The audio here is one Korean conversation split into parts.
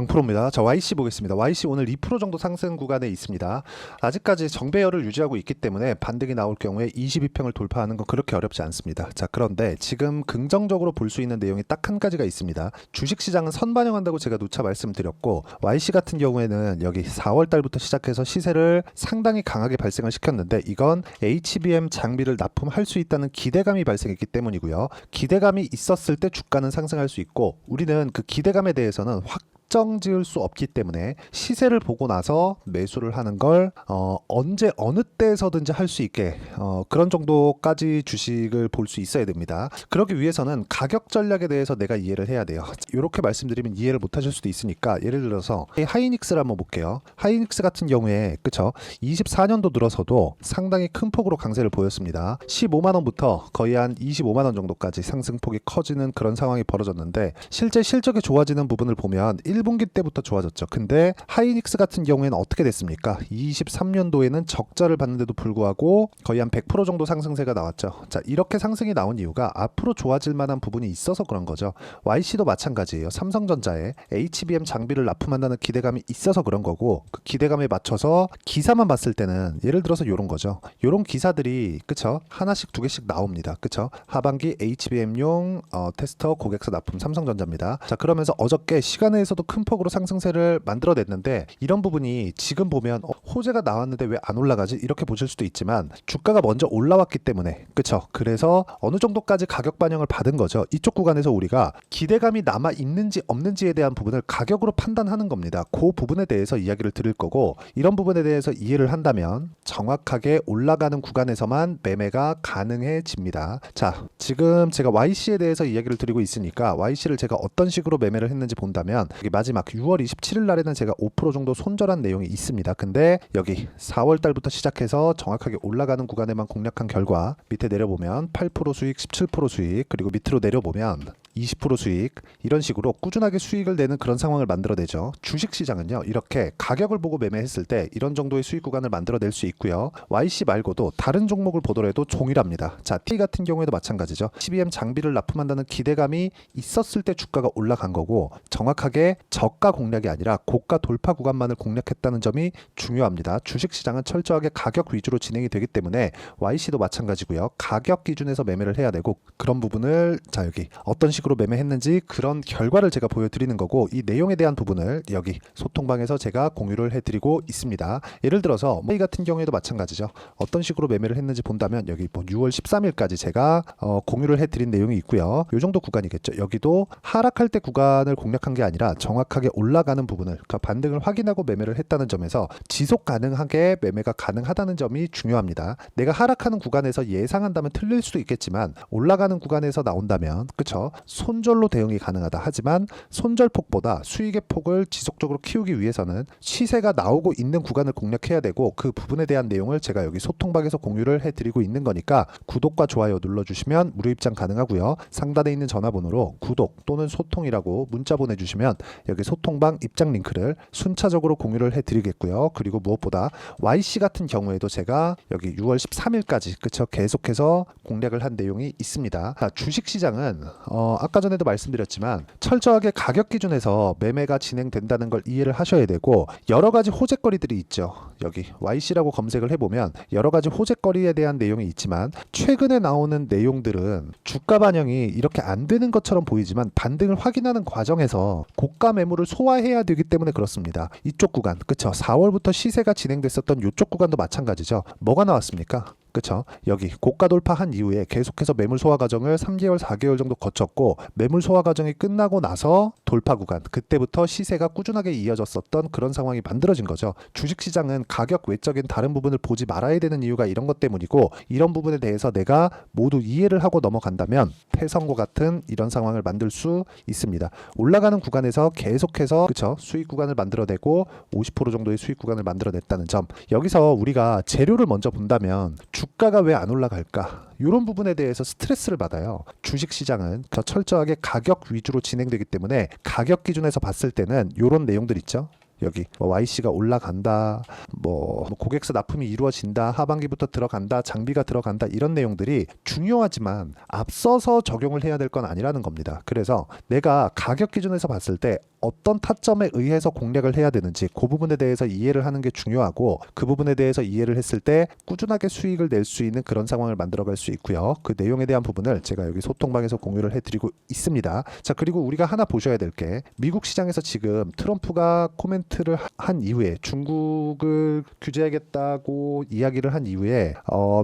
강프로입니다. 자, YC 보겠습니다. YC 오늘 2% 정도 상승 구간에 있습니다. 아직까지 정배열을 유지하고 있기 때문에 반등이 나올 경우에 22평을 돌파하는 건 그렇게 어렵지 않습니다. 자, 그런데 지금 긍정적으로 볼 수 있는 내용이 딱 한 가지가 있습니다. 주식시장은 선반영한다고 제가 누차 말씀드렸고, YC 같은 경우에는 여기 4월 달부터 시작해서 시세를 상당히 강하게 발생을 시켰는데, 이건 HBM 장비를 납품할 수 있다는 기대감이 발생했기 때문이고요. 기대감이 있었을 때 주가는 상승할 수 있고, 우리는 그 기대감에 대해서는 확정 지을 수 없기 때문에 시세를 보고 나서 매수를 하는 걸 언제 어느 때에서든지 할 수 있게 그런 정도까지 주식을 볼 수 있어야 됩니다. 그러기 위해서는 가격 전략에 대해서 내가 이해를 해야 돼요. 이렇게 말씀드리면 이해를 못 하실 수도 있으니까, 예를 들어서 하이닉스를 한번 볼게요. 하이닉스 같은 경우에 그쵸, 24년도 들어서도 상당히 큰 폭으로 강세를 보였습니다. 15만원부터 거의 한 25만원 정도까지 상승폭이 커지는 그런 상황이 벌어졌는데, 실제 실적이 좋아지는 부분을 보면 1분기 때부터 좋아졌죠. 근데 하이닉스 같은 경우에는 어떻게 됐습니까? 23년도에는 적자를 봤는데도 불구하고 거의 한 100% 정도 상승세가 나왔죠. 자, 이렇게 상승이 나온 이유가 앞으로 좋아질 만한 부분이 있어서 그런 거죠. YC도 마찬가지예요. 삼성전자에 HBM 장비를 납품한다는 기대감이 있어서 그런 거고, 그 기대감에 맞춰서 기사만 봤을 때는 예를 들어서 요런 거죠. 요런 기사들이 그쵸, 하나씩 두 개씩 나옵니다. 그쵸, 하반기 HBM용 테스터 고객사 납품 삼성전자입니다. 자, 그러면서 어저께 시간에서도 큰 폭으로 상승세를 만들어냈는데, 이런 부분이 지금 보면 호재가 나왔는데 왜 안 올라가지? 이렇게 보실 수도 있지만, 주가가 먼저 올라왔기 때문에 그쵸, 그래서 어느 정도까지 가격 반영을 받은 거죠. 이쪽 구간에서 우리가 기대감이 남아 있는지 없는지에 대한 부분을 가격으로 판단하는 겁니다. 그 부분에 대해서 이야기를 드릴 거고, 이런 부분에 대해서 이해를 한다면 정확하게 올라가는 구간에서만 매매가 가능해집니다. 자, 지금 제가 YC에 대해서 이야기를 드리고 있으니까 YC를 제가 어떤 식으로 매매를 했는지 본다면, 여기 마지막 6월 27일 날에는 제가 5% 정도 손절한 내용이 있습니다. 근데 여기 4월 달부터 시작해서 정확하게 올라가는 구간에만 공략한 결과, 밑에 내려보면 8% 수익, 17% 수익, 그리고 밑으로 내려보면 20% 수익, 이런 식으로 꾸준하게 수익을 내는 그런 상황을 만들어내죠. 주식시장은요, 이렇게 가격을 보고 매매했을 때 이런 정도의 수익 구간을 만들어낼 수 있고요. YC 말고도 다른 종목을 보더라도 동일합니다. 자, T 같은 경우에도 마찬가지죠. CBM 장비를 납품한다는 기대감이 있었을 때 주가가 올라간 거고, 정확하게 저가 공략이 아니라 고가 돌파 구간만을 공략했다는 점이 중요합니다. 주식시장은 철저하게 가격 위주로 진행이 되기 때문에 YC도 마찬가지고요. 가격 기준에서 매매를 해야 되고, 그런 부분을 자, 여기 어떤 식으로 매매했는지 그런 결과를 제가 보여드리는 거고, 이 내용에 대한 부분을 여기 소통방에서 제가 공유를 해드리고 있습니다. 예를 들어서 이 같은 경우에도 마찬가지죠. 어떤 식으로 매매를 했는지 본다면 여기 뭐 6월 13일까지 제가 공유를 해드린 내용이 있고요. 이 정도 구간이겠죠. 여기도 하락할 때 구간을 공략한 게 아니라 정확하게 올라가는 부분을, 그러니까 반등을 확인하고 매매를 했다는 점에서 지속 가능하게 매매가 가능하다는 점이 중요합니다. 내가 하락하는 구간에서 예상한다면 틀릴 수도 있겠지만, 올라가는 구간에서 나온다면 그쵸, 손절로 대응이 가능하다. 하지만 손절폭보다 수익의 폭을 지속적으로 키우기 위해서는 시세가 나오고 있는 구간을 공략해야 되고, 그 부분에 대한 내용을 제가 여기 소통방에서 공유를 해드리고 있는 거니까 구독과 좋아요 눌러주시면 무료 입장 가능하고요. 상단에 있는 전화번호로 구독 또는 소통이라고 문자 보내주시면 여기 소통방 입장 링크를 순차적으로 공유를 해드리겠고요. 그리고 무엇보다 YC 같은 경우에도 제가 여기 6월 13일까지 그쵸, 계속해서 공략을 한 내용이 있습니다. 자, 주식시장은 아까 전에도 말씀드렸지만 철저하게 가격 기준에서 매매가 진행된다는 걸 이해를 하셔야 되고, 여러 가지 호재거리들이 있죠. 여기 YC라고 검색을 해보면 여러 가지 호재거리에 대한 내용이 있지만, 최근에 나오는 내용들은 주가 반영이 이렇게 안 되는 것처럼 보이지만 반등을 확인하는 과정에서 고가 매물을 소화해야 되기 때문에 그렇습니다. 이쪽 구간 그쵸, 4월부터 시세가 진행됐었던 이쪽 구간도 마찬가지죠. 뭐가 나왔습니까? 그쵸, 여기 고가 돌파한 이후에 계속해서 매물 소화 과정을 3개월 4개월 정도 거쳤고, 매물 소화 과정이 끝나고 나서 돌파 구간, 그때부터 시세가 꾸준하게 이어졌었던 그런 상황이 만들어진 거죠. 주식시장은 가격 외적인 다른 부분을 보지 말아야 되는 이유가 이런 것 때문이고, 이런 부분에 대해서 내가 모두 이해를 하고 넘어간다면 패선과 같은 이런 상황을 만들 수 있습니다. 올라가는 구간에서 계속해서 그쵸, 수익 구간을 만들어내고 50% 정도의 수익 구간을 만들어냈다는 점, 여기서 우리가 재료를 먼저 본다면 주가가 왜 안 올라갈까? 이런 부분에 대해서 스트레스를 받아요. 주식시장은 더 철저하게 가격 위주로 진행되기 때문에 가격 기준에서 봤을 때는 이런 내용들 있죠. 여기 뭐 YC가 올라간다, 뭐 고객사 납품이 이루어진다, 하반기부터 들어간다, 장비가 들어간다, 이런 내용들이 중요하지만 앞서서 적용을 해야 될 건 아니라는 겁니다. 그래서 내가 가격 기준에서 봤을 때 어떤 타점에 의해서 공략을 해야 되는지 그 부분에 대해서 이해를 하는 게 중요하고, 그 부분에 대해서 이해를 했을 때 꾸준하게 수익을 낼 수 있는 그런 상황을 만들어갈 수 있고요. 그 내용에 대한 부분을 제가 여기 소통방에서 공유를 해드리고 있습니다. 자, 그리고 우리가 하나 보셔야 될 게, 미국 시장에서 지금 트럼프가 코멘트를 한 이후에, 중국을 규제하겠다고 이야기를 한 이후에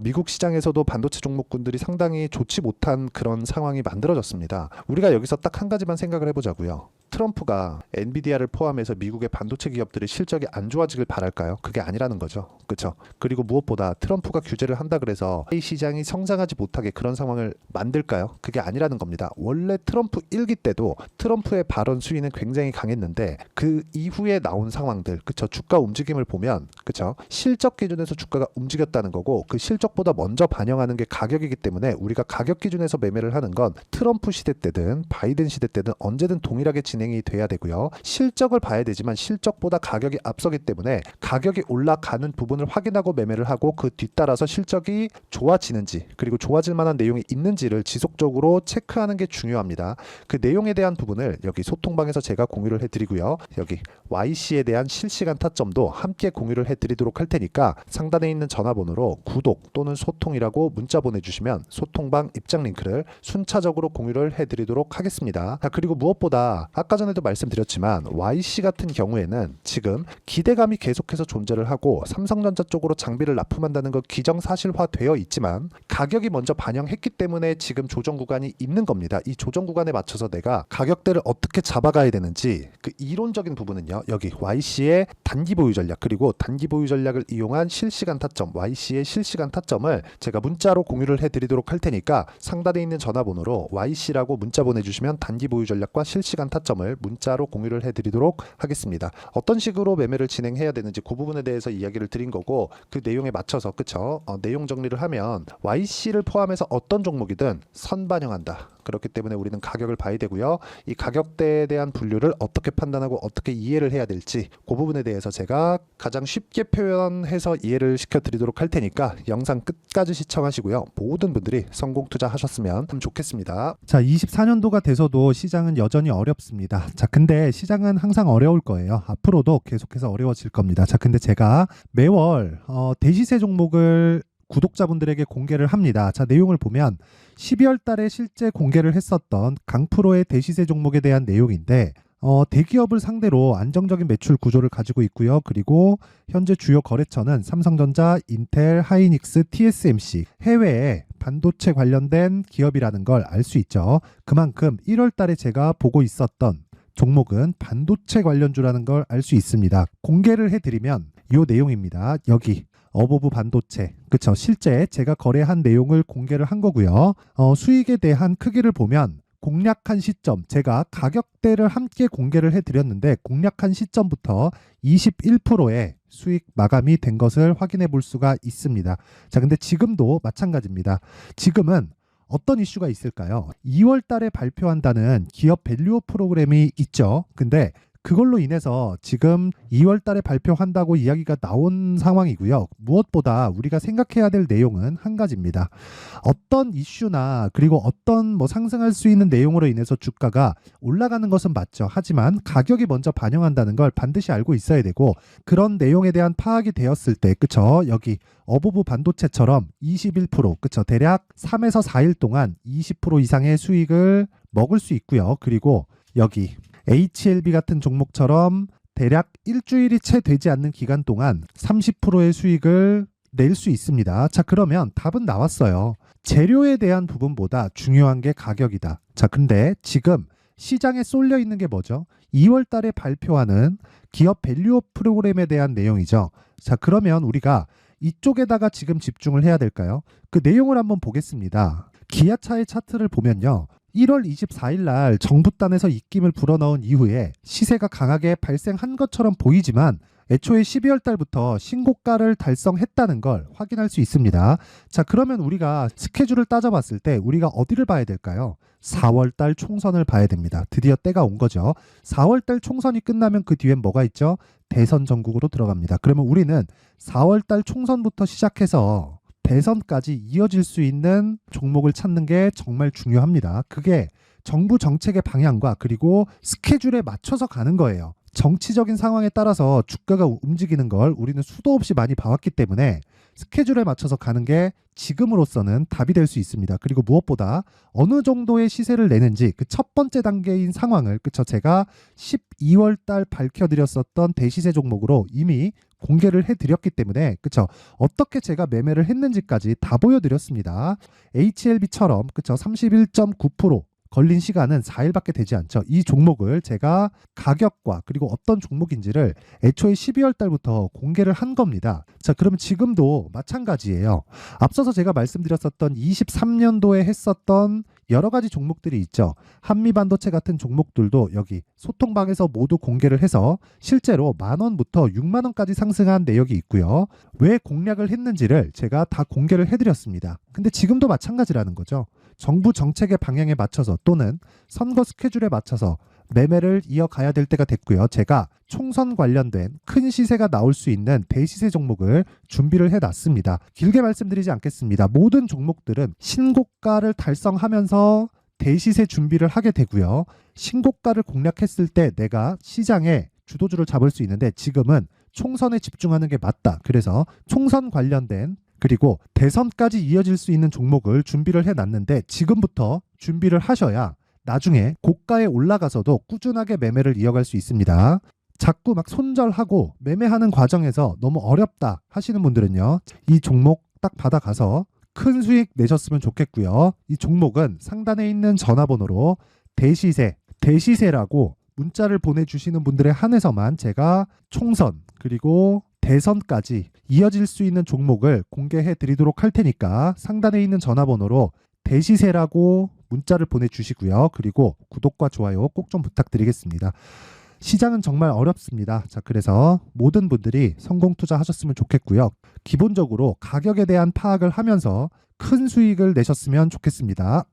미국 시장에서도 반도체 종목군들이 상당히 좋지 못한 그런 상황이 만들어졌습니다. 우리가 여기서 딱 한 가지만 생각을 해보자고요. 트럼프가 엔비디아를 포함해서 미국의 반도체 기업들의 실적이 안 좋아지길 바랄까요? 그게 아니라는 거죠. 그렇죠? 그리고 무엇보다 트럼프가 규제를 한다 그래서 이 시장이 성장하지 못하게 그런 상황을 만들까요? 그게 아니라는 겁니다. 원래 트럼프 1기 때도 트럼프의 발언 수위는 굉장히 강했는데, 그 이후에 나온 상황들, 그렇죠? 주가 움직임을 보면, 그렇죠? 실적 기준에서 주가가 움직였다는 거고, 그 실적보다 먼저 반영하는 게 가격이기 때문에 우리가 가격 기준에서 매매를 하는 건 트럼프 시대 때든 바이든 시대 때든 언제든 동일하게 진행이 돼야 되고요. 실적을 봐야 되지만 실적보다 가격이 앞서기 때문에 가격이 올라가는 부분을 확인하고 매매를 하고, 그 뒤따라서 실적이 좋아지는지, 그리고 좋아질 만한 내용이 있는지를 지속적으로 체크하는 게 중요합니다. 그 내용에 대한 부분을 여기 소통방에서 제가 공유를 해드리고요. 여기 YC에 대한 실시간 타점도 함께 공유를 해드리도록 할 테니까 상단에 있는 전화번호로 구독 또는 소통이라고 문자 보내주시면 소통방 입장 링크를 순차적으로 공유를 해드리도록 하겠습니다. 그리고 무엇보다 아까 전에도 말씀드렸지만 YC 같은 경우에는 지금 기대감이 계속해서 존재를 하고, 삼성전자 쪽으로 장비를 납품한다는 거 기정사실화되어 있지만 가격이 먼저 반영했기 때문에 지금 조정 구간이 있는 겁니다. 이 조정 구간에 맞춰서 내가 가격대를 어떻게 잡아가야 되는지, 그 이론적인 부분은요, 여기 YC의 단기 보유 전략, 그리고 단기 보유 전략을 이용한 실시간 타점, YC의 실시간 타점을 제가 문자로 공유를 해드리도록 할 테니까 상단에 있는 전화번호로 YC라고 문자 보내주시면 단기 보유 전략과 실시간 타점을 문자로 공유를 해드리도록 하겠습니다. 어떤 식으로 매매를 진행해야 되는지 그 부분에 대해서 이야기를 드린 거고, 그 내용에 맞춰서, 그쵸? 내용 정리를 하면 YC를 포함해서 어떤 종목이든 선반영한다. 그렇기 때문에 우리는 가격을 봐야 되고요. 이 가격대에 대한 분류를 어떻게 판단하고 어떻게 이해를 해야 될지, 그 부분에 대해서 제가 가장 쉽게 표현해서 이해를 시켜드리도록 할 테니까 영상 끝까지 시청하시고요. 모든 분들이 성공 투자하셨으면 좋겠습니다. 자, 24년도가 돼서도 시장은 여전히 어렵습니다. 자, 근데 시장은 항상 어려울 거예요. 앞으로도 계속해서 어려워질 겁니다. 자, 근데 제가 매월 대시세 종목을 구독자분들에게 공개를 합니다. 자, 내용을 보면 12월 달에 실제 공개를 했었던 강프로의 대시세 종목에 대한 내용인데, 대기업을 상대로 안정적인 매출 구조를 가지고 있고요. 그리고 현재 주요 거래처는 삼성전자, 인텔, 하이닉스, TSMC, 해외에 반도체 관련된 기업이라는 걸 알 수 있죠. 그만큼 1월 달에 제가 보고 있었던 종목은 반도체 관련주라는 걸 알 수 있습니다. 공개를 해드리면 이 내용입니다. 여기 어보브 반도체, 그쵸? 실제 제가 거래한 내용을 공개를 한 거고요. 수익에 대한 크기를 보면 공략한 시점, 제가 가격대를 함께 공개를 해드렸는데 공략한 시점부터 21%의 수익 마감이 된 것을 확인해 볼 수가 있습니다. 자, 근데 지금도 마찬가지입니다. 지금은 어떤 이슈가 있을까요? 2월 달에 발표한다는 기업 밸류업 프로그램이 있죠. 근데 그걸로 인해서 지금 2월 달에 발표한다고 이야기가 나온 상황이고요. 무엇보다 우리가 생각해야 될 내용은 한 가지입니다. 어떤 이슈나 그리고 어떤 상승할 수 있는 내용으로 인해서 주가가 올라가는 것은 맞죠. 하지만 가격이 먼저 반영한다는 걸 반드시 알고 있어야 되고, 그런 내용에 대한 파악이 되었을 때, 그쵸? 여기 어보브 반도체처럼 21%, 그쵸? 대략 3에서 4일 동안 20% 이상의 수익을 먹을 수 있고요. 그리고 여기 HLB 같은 종목처럼 대략 일주일이 채 되지 않는 기간 동안 30%의 수익을 낼 수 있습니다. 자, 그러면 답은 나왔어요. 재료에 대한 부분보다 중요한 게 가격이다. 자, 근데 지금 시장에 쏠려 있는 게 뭐죠? 2월 달에 발표하는 기업 밸류업 프로그램에 대한 내용이죠. 자, 그러면 우리가 이쪽에다가 지금 집중을 해야 될까요? 그 내용을 한번 보겠습니다. 기아차의 차트를 보면요. 1월 24일 날 정부단에서 입김을 불어넣은 이후에 시세가 강하게 발생한 것처럼 보이지만 애초에 12월 달부터 신고가를 달성했다는 걸 확인할 수 있습니다. 자, 그러면 우리가 스케줄을 따져봤을 때 우리가 어디를 봐야 될까요? 4월 달 총선을 봐야 됩니다. 드디어 때가 온 거죠. 4월 달 총선이 끝나면 그 뒤엔 뭐가 있죠? 대선 전국으로 들어갑니다. 그러면 우리는 4월 달 총선부터 시작해서 대선까지 이어질 수 있는 종목을 찾는 게 정말 중요합니다. 그게 정부 정책의 방향과 그리고 스케줄에 맞춰서 가는 거예요. 정치적인 상황에 따라서 주가가 움직이는 걸 우리는 수도 없이 많이 봐왔기 때문에 스케줄에 맞춰서 가는 게 지금으로서는 답이 될 수 있습니다. 그리고 무엇보다 어느 정도의 시세를 내는지 그 첫 번째 단계인 상황을 그쵸 제가 12월 달 밝혀드렸었던 대시세 종목으로 이미 공개를 해드렸기 때문에 그쵸 어떻게 제가 매매를 했는지까지 다 보여드렸습니다. HLB처럼 그쵸 31.9% 걸린 시간은 4일밖에 되지 않죠. 이 종목을 제가 가격과 그리고 어떤 종목인지를 애초에 12월 달부터 공개를 한 겁니다. 자, 그러면 지금도 마찬가지예요. 앞서서 제가 말씀드렸었던 23년도에 했었던 여러 가지 종목들이 있죠. 한미반도체 같은 종목들도 여기 소통방에서 모두 공개를 해서 실제로 10,000원부터 60,000원까지 상승한 내역이 있고요. 왜 공략을 했는지를 제가 다 공개를 해드렸습니다. 근데 지금도 마찬가지라는 거죠. 정부 정책의 방향에 맞춰서 또는 선거 스케줄에 맞춰서 매매를 이어가야 될 때가 됐고요. 제가 총선 관련된 큰 시세가 나올 수 있는 대시세 종목을 준비를 해놨습니다. 길게 말씀드리지 않겠습니다. 모든 종목들은 신고가를 달성하면서 대시세 준비를 하게 되고요. 신고가를 공략했을 때 내가 시장에 주도주를 잡을 수 있는데 지금은 총선에 집중하는 게 맞다. 그래서 총선 관련된 그리고 대선까지 이어질 수 있는 종목을 준비를 해놨는데 지금부터 준비를 하셔야 나중에 고가에 올라가서도 꾸준하게 매매를 이어갈 수 있습니다. 자꾸 막 손절하고 매매하는 과정에서 너무 어렵다 하시는 분들은요. 이 종목 딱 받아가서 큰 수익 내셨으면 좋겠고요. 이 종목은 상단에 있는 전화번호로 대시세라고 문자를 보내주시는 분들에 한해서만 제가 총선 그리고 대선까지 이어질 수 있는 종목을 공개해 드리도록 할 테니까 상단에 있는 전화번호로 대시세라고 문자를 보내주시고요. 그리고 구독과 좋아요 꼭 좀 부탁드리겠습니다. 시장은 정말 어렵습니다. 자, 그래서 모든 분들이 성공 투자하셨으면 좋겠고요. 기본적으로 가격에 대한 파악을 하면서 큰 수익을 내셨으면 좋겠습니다.